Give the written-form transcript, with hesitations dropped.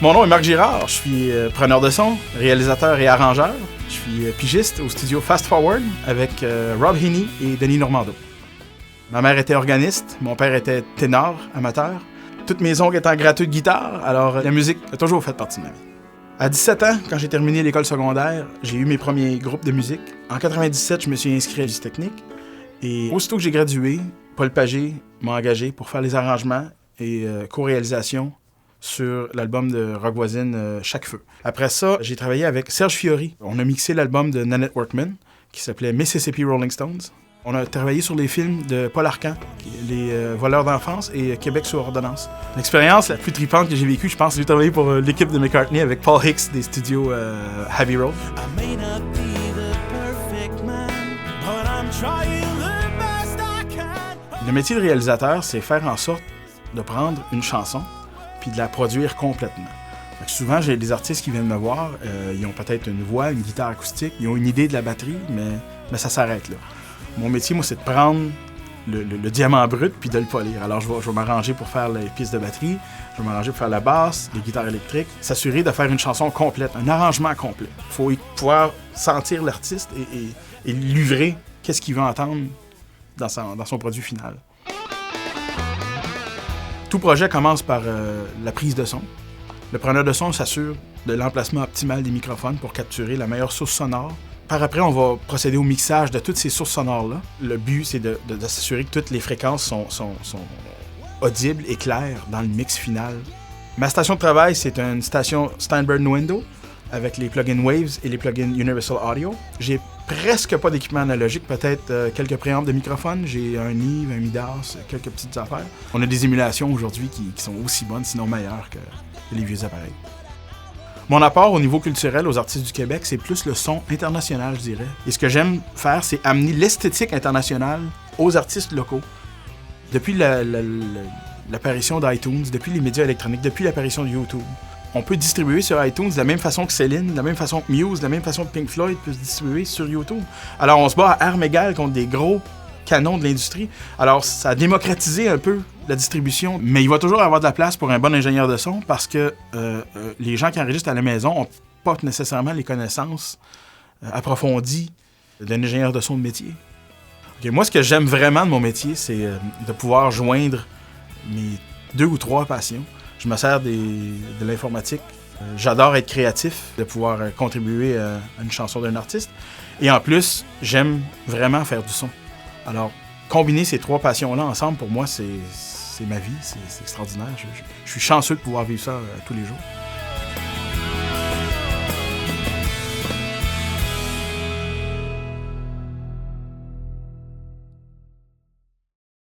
Mon nom est Marc Girard, je suis preneur de son, réalisateur et arrangeur. Je suis pigiste au studio Fast Forward avec Rob Heaney et Denis Normando. Ma mère était organiste, mon père était ténor, amateur. Toutes mes oncles étant gratteux de guitare, alors la musique a toujours fait partie de ma vie. À 17 ans, quand j'ai terminé l'école secondaire, j'ai eu mes premiers groupes de musique. En 97, je me suis inscrit à Musique technique. Et aussitôt que j'ai gradué, Paul Pagé m'a engagé pour faire les arrangements et co-réalisation sur l'album de Rock Voisine Chaque Feu. Après ça, j'ai travaillé avec Serge Fiori. On a mixé l'album de Nanette Workman, qui s'appelait Mississippi Rolling Stones. On a travaillé sur les films de Paul Arcand, Les voleurs d'enfance et Québec sous ordonnance. L'expérience la plus tripante que j'ai vécue, je pense, j'ai travaillé pour l'équipe de McCartney avec Paul Hicks des studios Abbey Road. Le métier de réalisateur, c'est faire en sorte de prendre une chanson puis de la produire complètement. Fait que souvent, j'ai des artistes qui viennent me voir, ils ont peut-être une voix, une guitare acoustique, ils ont une idée de la batterie, mais ça s'arrête là. Mon métier, moi, c'est de prendre le diamant brut puis de le polir. Alors, je vais m'arranger pour faire les pistes de batterie, je vais m'arranger pour faire la basse, les guitares électriques, s'assurer de faire une chanson complète, un arrangement complet. Il faut pouvoir sentir l'artiste et livrer qu'est-ce qu'il veut entendre dans son produit final. Tout projet commence par la prise de son. Le preneur de son s'assure de l'emplacement optimal des microphones pour capturer la meilleure source sonore. Par après, on va procéder au mixage de toutes ces sources sonores-là. Le but, c'est de s'assurer que toutes les fréquences sont audibles et claires dans le mix final. Ma station de travail, c'est une station Steinberg Window avec les plugins Waves et les plugins Universal Audio. J'ai presque pas d'équipement analogique, peut-être quelques préampes de microphone. J'ai un Neve, un Midas, quelques petites affaires. On a des émulations aujourd'hui qui sont aussi bonnes, sinon meilleures que les vieux appareils. Mon apport au niveau culturel aux artistes du Québec, c'est plus le son international, je dirais. Et ce que j'aime faire, c'est amener l'esthétique internationale aux artistes locaux. Depuis l'apparition d'iTunes, depuis les médias électroniques, depuis l'apparition de YouTube, on peut distribuer sur iTunes de la même façon que Céline, de la même façon que Muse, de la même façon que Pink Floyd peut se distribuer sur YouTube. Alors on se bat à armes égales contre des gros canons de l'industrie. Alors ça a démocratisé un peu la distribution, mais il va toujours avoir de la place pour un bon ingénieur de son parce que les gens qui enregistrent à la maison n'ont pas nécessairement les connaissances approfondies d'un ingénieur de son de métier. Okay, moi, ce que j'aime vraiment de mon métier, c'est de pouvoir joindre mes 2 ou 3 passions. Je me sers de l'informatique. J'adore être créatif, de pouvoir contribuer à une chanson d'un artiste. Et en plus, j'aime vraiment faire du son. Alors, combiner ces 3 passions-là ensemble, pour moi, c'est ma vie. C'est extraordinaire. Je suis chanceux de pouvoir vivre ça tous les jours.